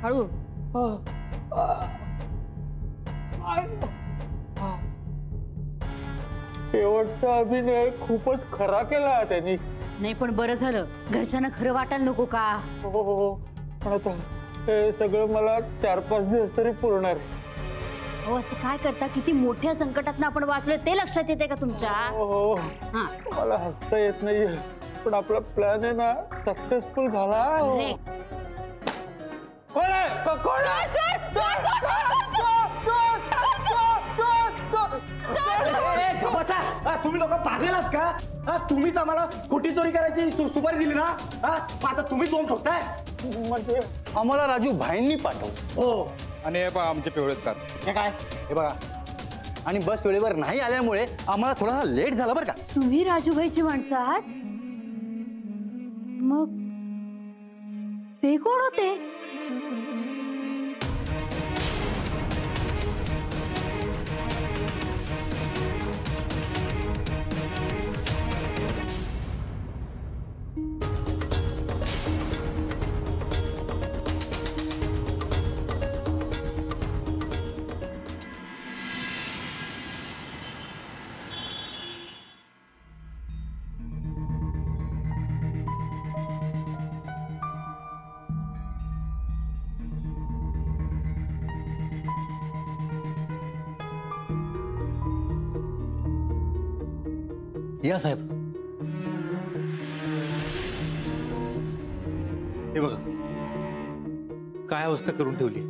हळू. शेवटचा अभिनय खूपच खरा केला त्यांनी. नाही पण बरं झालं, घरच्यांना खरं वाटायला नको का? हो, पण आता हे सगळं मला 4-5 दिवस तरी पुरणार. हो असं काय करता, किती मोठ्या संकटातनं आपण वाचलोय ते लक्षात येते का तुमच्या? हो, हा. मला हसता येत नाहीये, पण आपला प्लॅन आहे ना सक्सेसफुल झाला. अरे. कोण आहे? कोण आहे? तुम्ही लोक पागल आहात का? तुम्हीच आम्हाला खोटी चोरी करायची सुपारी दिली ना? आता तुम्ही दोन ठोकताय. म्हणजे आम्हाला राजू भाईंनी पाठव. हो. आणि हे पहा आमचे फेवरेट कार. हे काय? हे बघा, आणि बस वेळेवर नाही आल्यामुळे आम्हाला थोडासा लेट झाला बरं का. तुम्ही राजूभाईची माणसं आहात? मग ते कोण होते? या साहेब. हे बघा काय अवस्था करून ठेवली.